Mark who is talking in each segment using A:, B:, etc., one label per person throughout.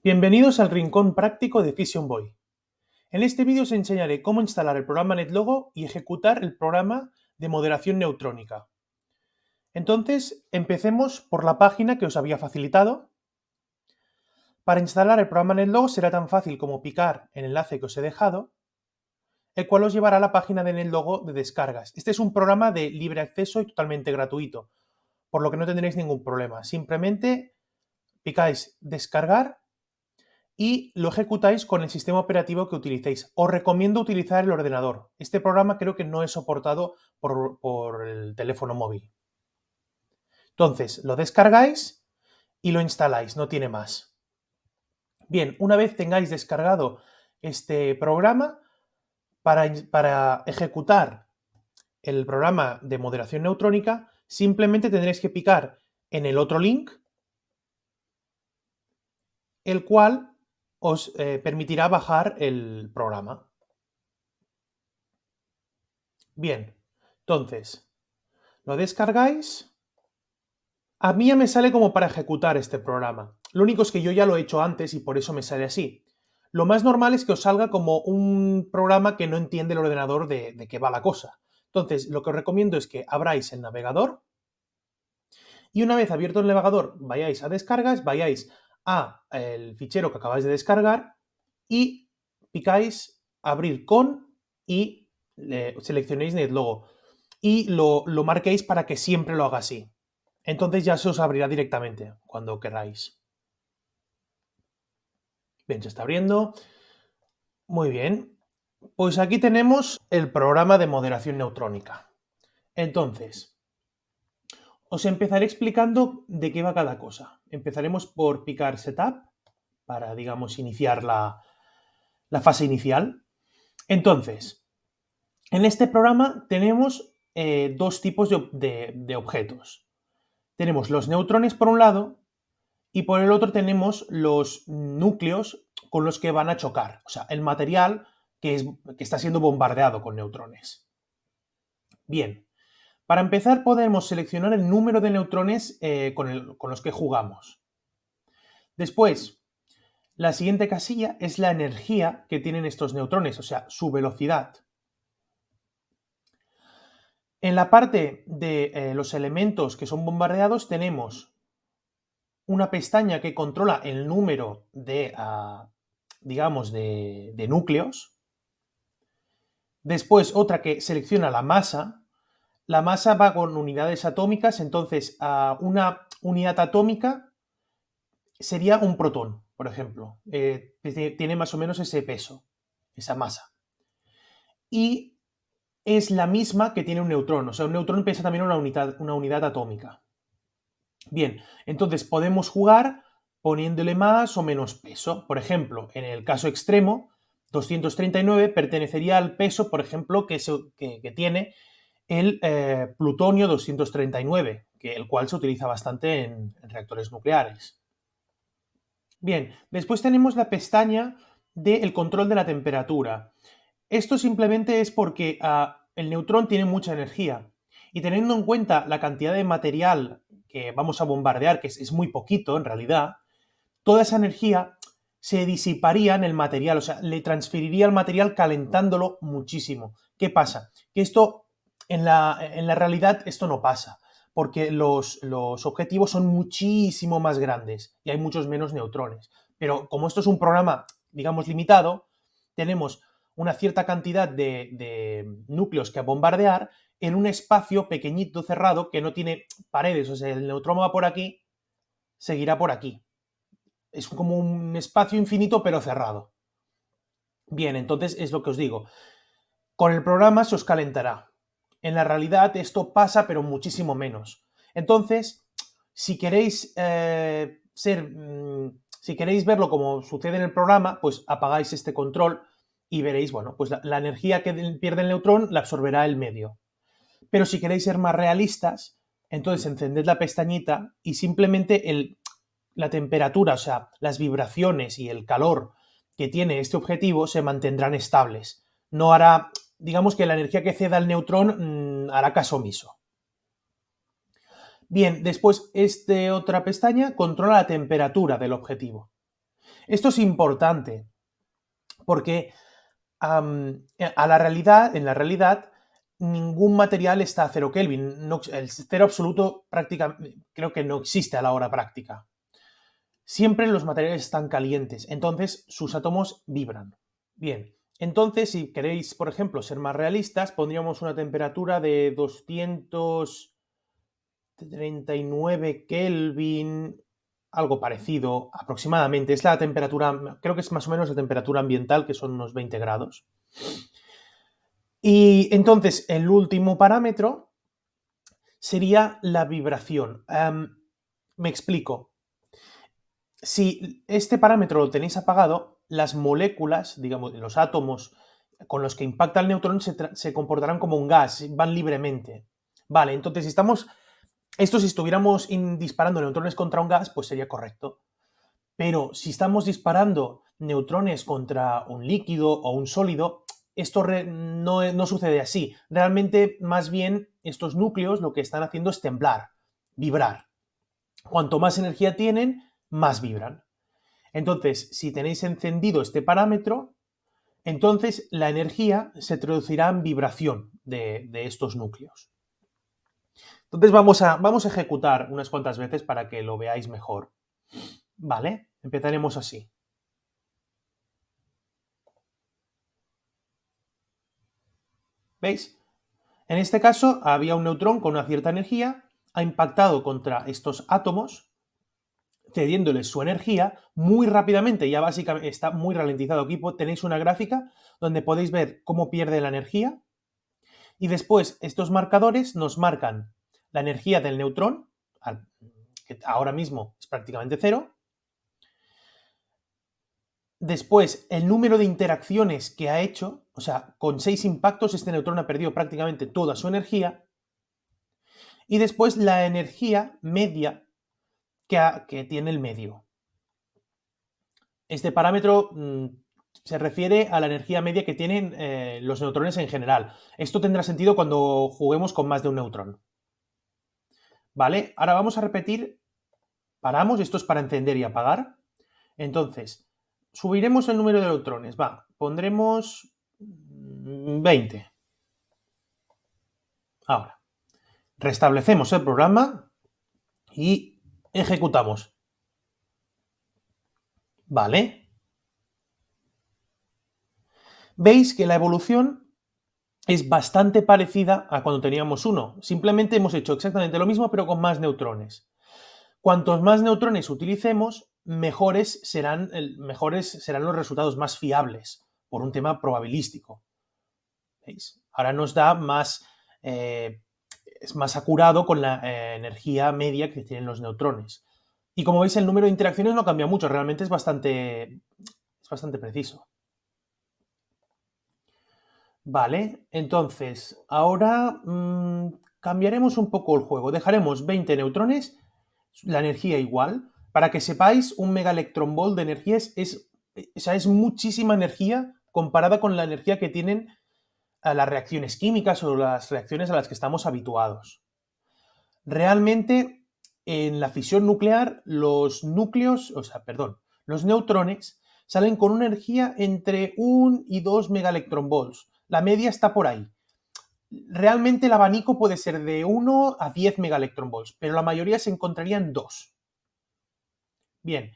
A: Bienvenidos al rincón práctico de Fission Boy. En este vídeo os enseñaré cómo instalar el programa NetLogo y ejecutar el programa de moderación neutrónica. Entonces, empecemos por la página que os había facilitado. Para instalar el programa NetLogo será tan fácil como picar en el enlace que os he dejado, el cual os llevará a la página de NetLogo de descargas. Este es un programa de libre acceso y totalmente gratuito, por lo que no tendréis ningún problema. Simplemente picáis descargar y lo ejecutáis con el sistema operativo que utilicéis. Os recomiendo utilizar el ordenador. Este programa creo que no es soportado por el teléfono móvil. Entonces, lo descargáis y lo instaláis, no tiene más. Bien, una vez tengáis descargado este programa, para ejecutar el programa de moderación neutrónica, simplemente tendréis que picar en el otro link, el cual os permitirá bajar el programa. Bien, entonces, lo descargáis. A mí ya me sale como para ejecutar este programa. Lo único es que yo ya lo he hecho antes y por eso me sale así. Lo más normal es que os salga como un programa que no entiende el ordenador de qué va la cosa. Entonces, lo que os recomiendo es que abráis el navegador y una vez abierto el navegador, vayáis a descargas, vayáis a el fichero que acabáis de descargar y picáis abrir con y seleccionéis NetLogo y lo marquéis para que siempre lo haga así. Entonces ya se os abrirá directamente cuando queráis. Bien, se está abriendo. Muy bien. Pues aquí tenemos el programa de moderación neutrónica. Entonces, os empezaré explicando de qué va cada cosa. Empezaremos por picar Setup para, digamos, iniciar la fase inicial. Entonces, en este programa tenemos dos tipos de objetos. Tenemos los neutrones por un lado y por el otro tenemos los núcleos con los que van a chocar, o sea, el material que está siendo bombardeado con neutrones. Bien, para empezar podemos seleccionar el número de neutrones con los que jugamos. Después, la siguiente casilla es la energía que tienen estos neutrones, o sea, su velocidad. En la parte de los elementos que son bombardeados tenemos una pestaña que controla el número de, digamos, de núcleos. Después otra que selecciona la masa. La masa va con unidades atómicas, entonces una unidad atómica sería un protón, por ejemplo. Tiene más o menos ese peso, esa masa. Y es la misma que tiene un neutrón, o sea, un neutrón pesa también una unidad atómica. Bien, entonces podemos jugar poniéndole más o menos peso. Por ejemplo, en el caso extremo, 239 pertenecería al peso, por ejemplo, que tiene el plutonio 239, el cual se utiliza bastante en reactores nucleares. Bien, después tenemos la pestaña del control de la temperatura. Esto simplemente es porque el neutrón tiene mucha energía y teniendo en cuenta la cantidad de material que vamos a bombardear, que es muy poquito en realidad, toda esa energía se disiparía en el material, o sea, le transferiría al material calentándolo muchísimo. ¿Qué pasa? Que esto, en la realidad, esto no pasa, porque los objetivos son muchísimo más grandes y hay muchos menos neutrones. Pero como esto es un programa, digamos, limitado, tenemos una cierta cantidad de núcleos que bombardear en un espacio pequeñito, cerrado, que no tiene paredes. O sea, el neutrón va por aquí, seguirá por aquí. Es como un espacio infinito, pero cerrado. Bien, entonces es lo que os digo. Con el programa se os calentará. En la realidad esto pasa, pero muchísimo menos. Entonces, si queréis si queréis verlo como sucede en el programa, pues apagáis este control y veréis, bueno, pues la energía que pierde el neutrón la absorberá el medio. Pero si queréis ser más realistas, entonces encended la pestañita y simplemente la temperatura, o sea, las vibraciones y el calor que tiene este objetivo se mantendrán estables. No hará, digamos que la energía que ceda el neutrón hará caso omiso. Bien, después otra pestaña controla la temperatura del objetivo. Esto es importante porque en la realidad, ningún material está a 0 Kelvin. No, el cero absoluto prácticamente creo que no existe a la hora práctica. Siempre los materiales están calientes, entonces sus átomos vibran. Bien, entonces si queréis, por ejemplo, ser más realistas, pondríamos una temperatura de 239 Kelvin, algo parecido aproximadamente. Es la temperatura, creo que es más o menos la temperatura ambiental, que son unos 20 grados. Y entonces el último parámetro sería la vibración. Me explico. Si este parámetro lo tenéis apagado, las moléculas, digamos, los átomos con los que impacta el neutrón se comportarán como un gas, van libremente. Vale, entonces si estuviéramos disparando neutrones contra un gas, pues sería correcto. Pero si estamos disparando neutrones contra un líquido o un sólido, esto no sucede así. Realmente, más bien, estos núcleos lo que están haciendo es temblar, vibrar. Cuanto más energía tienen, más vibran. Entonces, si tenéis encendido este parámetro, entonces la energía se traducirá en vibración de estos núcleos. Entonces vamos a ejecutar unas cuantas veces para que lo veáis mejor. Vale, empezaremos así. ¿Veis? En este caso había un neutrón con una cierta energía, ha impactado contra estos átomos, cediéndoles su energía muy rápidamente, ya básicamente está muy ralentizado. Aquí tenéis una gráfica donde podéis ver cómo pierde la energía y después estos marcadores nos marcan la energía del neutrón, que ahora mismo es prácticamente cero. Después, el número de interacciones que ha hecho, o sea, con 6 impactos este neutrón ha perdido prácticamente toda su energía. Y después la energía media que tiene el medio. Este parámetro se refiere a la energía media que tienen los neutrones en general. Esto tendrá sentido cuando juguemos con más de un neutrón. ¿Vale? Ahora vamos a repetir, paramos, esto es para encender y apagar. Entonces, subiremos el número de neutrones, pondremos 20. Ahora, restablecemos el programa y ejecutamos. ¿Vale? Veis que la evolución es bastante parecida a cuando teníamos uno. Simplemente hemos hecho exactamente lo mismo, pero con más neutrones. Cuantos más neutrones utilicemos, mejores serán los resultados, más fiables, por un tema probabilístico. ¿Veis? Ahora nos da más, es más acurado con la energía media que tienen los neutrones. Y como veis, el número de interacciones no cambia mucho, realmente es bastante preciso. Vale, entonces, ahora cambiaremos un poco el juego. Dejaremos 20 neutrones, la energía igual. Para que sepáis, un megaelectronvolt de energía es muchísima energía comparada con la energía que tienen las reacciones químicas o las reacciones a las que estamos habituados. Realmente, en la fisión nuclear, los neutrones salen con una energía entre 1 y 2 megaelectronvolts. La media está por ahí. Realmente el abanico puede ser de 1 a 10 megaelectronvolts, pero la mayoría se encontraría en 2. Bien,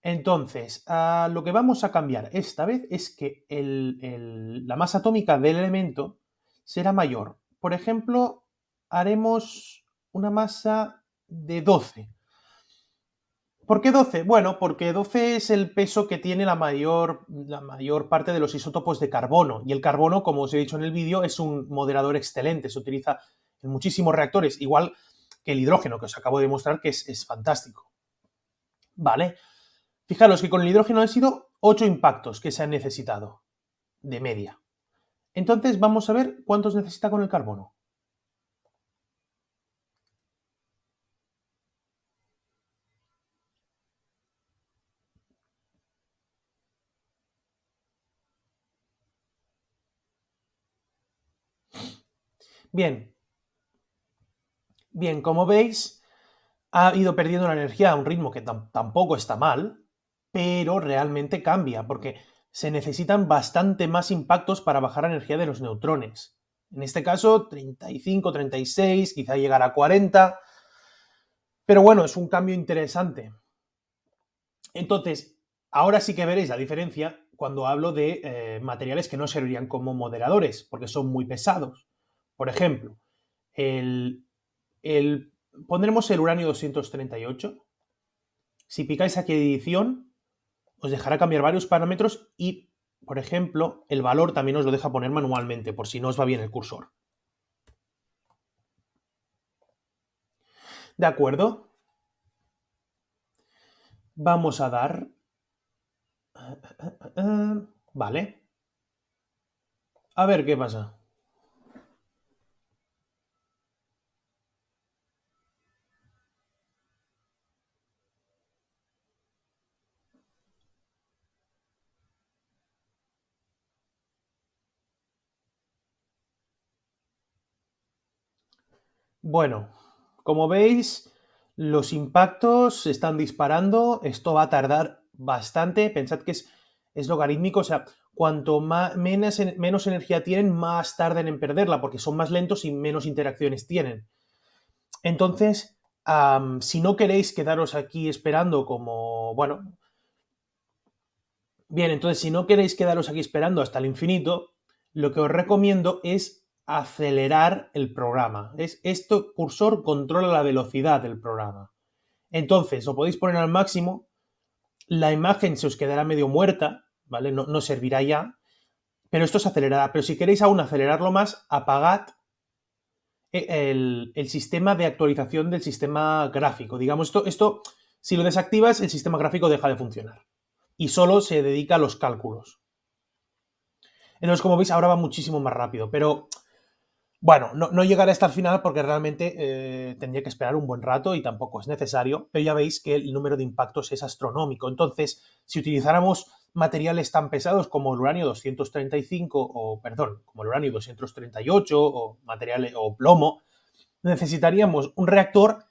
A: entonces, lo que vamos a cambiar esta vez es que la masa atómica del elemento será mayor. Por ejemplo, haremos una masa de 12. ¿Por qué 12? Bueno, porque 12 es el peso que tiene la mayor parte de los isótopos de carbono. Y el carbono, como os he dicho en el vídeo, es un moderador excelente. Se utiliza en muchísimos reactores, igual que el hidrógeno, que os acabo de mostrar que es fantástico. Vale. Fijaros que con el hidrógeno han sido 8 impactos que se han necesitado, de media. Entonces vamos a ver cuántos necesita con el carbono. Bien, como veis, ha ido perdiendo la energía a un ritmo que tampoco está mal, pero realmente cambia, porque se necesitan bastante más impactos para bajar la energía de los neutrones. En este caso, 35, 36, quizá llegar a 40, pero bueno, es un cambio interesante. Entonces, ahora sí que veréis la diferencia cuando hablo de materiales que no servirían como moderadores, porque son muy pesados. Por ejemplo, el, pondremos el uranio 238. Si picáis aquí edición, os dejará cambiar varios parámetros y, por ejemplo, el valor también os lo deja poner manualmente, por si no os va bien el cursor. ¿De acuerdo? Vamos a dar... Vale. A ver qué pasa. Bueno, como veis, los impactos se están disparando. Esto va a tardar bastante. Pensad que es logarítmico, o sea, cuanto menos energía tienen, más tardan en perderla, porque son más lentos y menos interacciones tienen. Entonces, si no queréis quedaros aquí esperando como, bueno, bien, entonces si no queréis quedaros aquí esperando hasta el infinito, lo que os recomiendo es acelerar el programa. Esto cursor controla la velocidad del programa. Entonces, lo podéis poner al máximo, la imagen se os quedará medio muerta, ¿vale? No servirá ya, pero esto se acelerará. Pero si queréis aún acelerarlo más, apagad el sistema de actualización del sistema gráfico. Digamos, esto, si lo desactivas, el sistema gráfico deja de funcionar y solo se dedica a los cálculos. Entonces, como veis, ahora va muchísimo más rápido, pero bueno, no llegaré hasta el final porque realmente tendría que esperar un buen rato y tampoco es necesario, pero ya veis que el número de impactos es astronómico. Entonces, si utilizáramos materiales tan pesados como el uranio 235 o, perdón, como el uranio 238 o materiales o plomo, necesitaríamos un reactor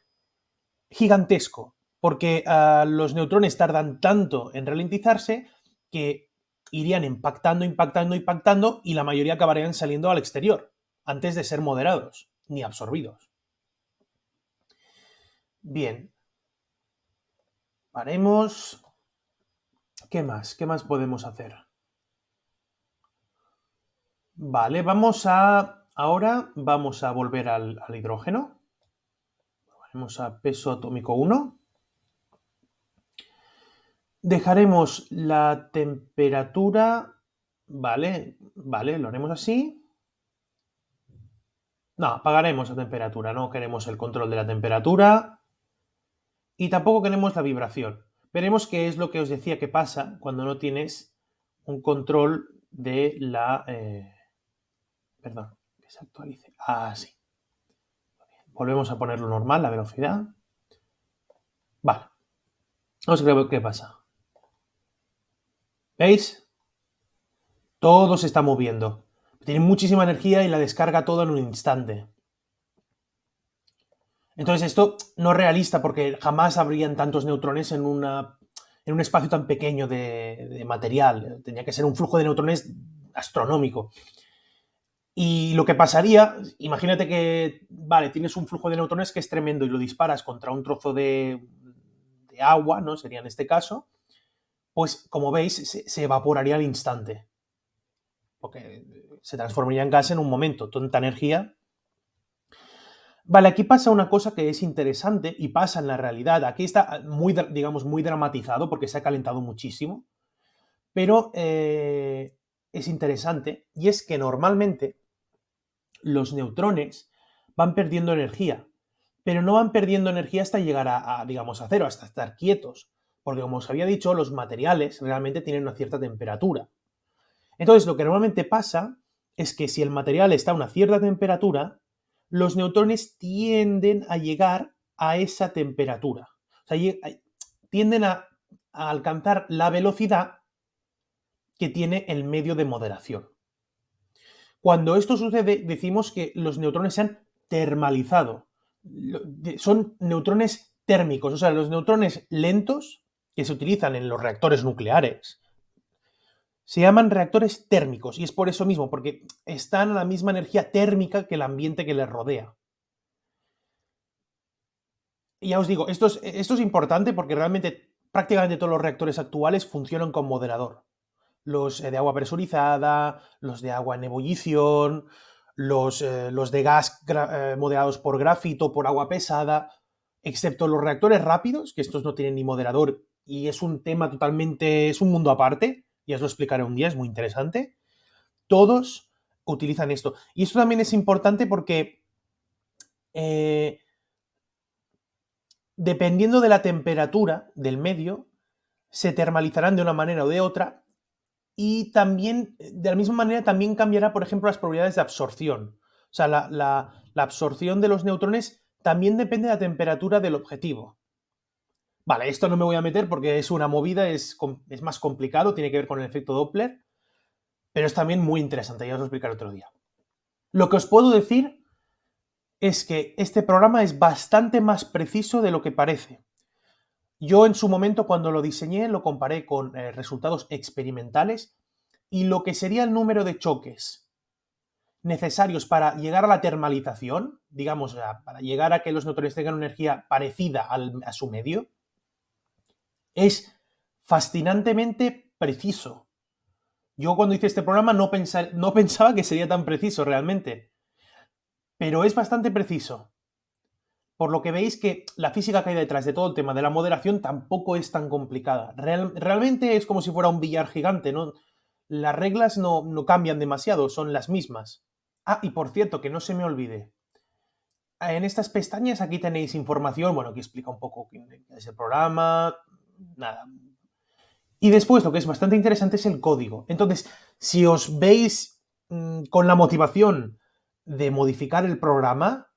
A: gigantesco, porque los neutrones tardan tanto en ralentizarse que irían impactando y la mayoría acabarían saliendo al exterior antes de ser moderados ni absorbidos. Bien, paremos. ¿Qué más? ¿Qué más podemos hacer? Vale, ahora vamos a volver al hidrógeno. Vamos a peso atómico 1. Dejaremos la temperatura. Vale, lo haremos así. No, apagaremos la temperatura, no queremos el control de la temperatura y tampoco queremos la vibración. Veremos qué es lo que os decía que pasa cuando no tienes un control de la... perdón, que se actualice. Sí. Volvemos a ponerlo normal, la velocidad. Vale. Vamos a ver qué pasa. ¿Veis? Todo se está moviendo. Tiene muchísima energía y la descarga todo en un instante. Entonces esto no es realista porque jamás habrían tantos neutrones en un espacio tan pequeño de material. Tenía que ser un flujo de neutrones astronómico. Y lo que pasaría, imagínate que, vale, tienes un flujo de neutrones que es tremendo y lo disparas contra un trozo de agua, ¿no? Sería en este caso, pues como veis, se evaporaría al instante. Porque se transformaría en gas en un momento. Tanta energía. Vale, aquí pasa una cosa que es interesante y pasa en la realidad. Aquí está muy, digamos, muy dramatizado porque se ha calentado muchísimo, pero es interesante y es que normalmente los neutrones van perdiendo energía, pero no van perdiendo energía hasta llegar digamos, a cero, hasta estar quietos, porque como os había dicho, los materiales realmente tienen una cierta temperatura. Entonces, lo que normalmente pasa es que si el material está a una cierta temperatura, los neutrones tienden a llegar a esa temperatura. O sea, tienden a alcanzar la velocidad que tiene el medio de moderación. Cuando esto sucede, decimos que los neutrones se han termalizado. Son neutrones térmicos, o sea, los neutrones lentos que se utilizan en los reactores nucleares, se llaman reactores térmicos, y es por eso mismo, porque están a la misma energía térmica que el ambiente que les rodea. Y ya os digo, esto es importante porque realmente prácticamente todos los reactores actuales funcionan con moderador. Los de agua presurizada, los de agua en ebullición, los de gas moderados por grafito, por agua pesada, excepto los reactores rápidos, que estos no tienen ni moderador y es un tema totalmente, es un mundo aparte, ya os lo explicaré un día, es muy interesante. Todos utilizan esto. Y esto también es importante porque eh, dependiendo de la temperatura del medio, se termalizarán de una manera o de otra y también, de la misma manera, también cambiará, por ejemplo, las probabilidades de absorción. O sea, la absorción de los neutrones también depende de la temperatura del objetivo. Vale, esto no me voy a meter porque es una movida, es más complicado, tiene que ver con el efecto Doppler, pero es también muy interesante, ya os lo explicaré otro día. Lo que os puedo decir es que este programa es bastante más preciso de lo que parece. Yo en su momento cuando lo diseñé lo comparé con resultados experimentales y lo que sería el número de choques necesarios para llegar a la termalización, digamos, para llegar a que los neutrones tengan una energía parecida a su medio, es fascinantemente preciso. Yo cuando hice este programa no pensaba que sería tan preciso realmente, pero es bastante preciso. Por lo que veis que la física que hay detrás de todo el tema de la moderación tampoco es tan complicada. Realmente es como si fuera un billar gigante, ¿no? Las reglas no cambian demasiado, son las mismas. Ah, y por cierto, que no se me olvide. En estas pestañas aquí tenéis información, bueno, que explica un poco qué es el programa, nada. Y después lo que es bastante interesante es el código. Entonces, si os veis con la motivación de modificar el programa,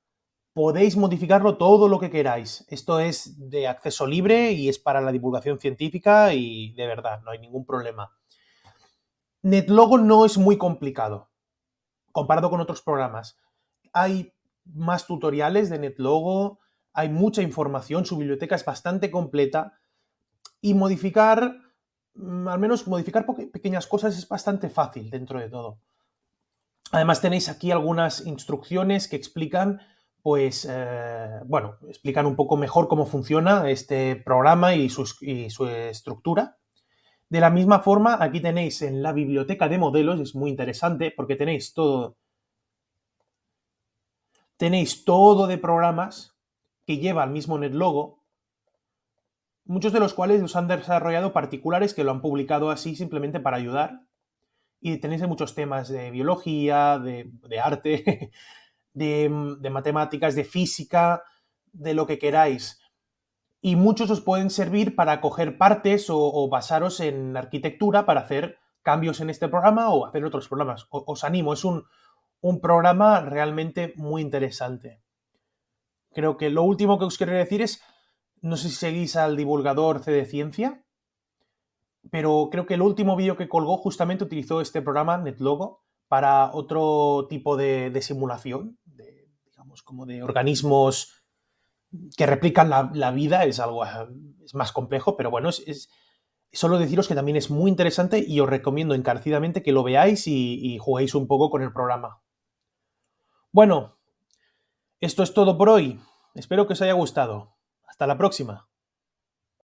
A: podéis modificarlo todo lo que queráis. Esto es de acceso libre y es para la divulgación científica y de verdad, no hay ningún problema. NetLogo no es muy complicado comparado con otros programas. Hay más tutoriales de NetLogo, hay mucha información, su biblioteca es bastante completa y modificar, al menos modificar pequeñas cosas es bastante fácil dentro de todo. Además tenéis aquí algunas instrucciones que explican, pues, bueno, explican un poco mejor cómo funciona este programa y su estructura. De la misma forma, aquí tenéis en la biblioteca de modelos, es muy interesante porque tenéis todo de programas que lleva el mismo NetLogo, muchos de los cuales los han desarrollado particulares que lo han publicado así simplemente para ayudar. Y tenéis muchos temas de biología, de arte, de matemáticas, de física, de lo que queráis. Y muchos os pueden servir para coger partes o basaros en arquitectura para hacer cambios en este programa o hacer otros programas. Os animo, es un programa realmente muy interesante. Creo que lo último que os quiero decir es, no sé si seguís al divulgador C de Ciencia, pero creo que el último vídeo que colgó justamente utilizó este programa, NetLogo, para otro tipo de simulación, digamos, como de organismos que replican la vida, es algo es más complejo, pero bueno, solo deciros que también es muy interesante y os recomiendo encarecidamente que lo veáis y juguéis un poco con el programa. Bueno, esto es todo por hoy. Espero que os haya gustado. Hasta la próxima.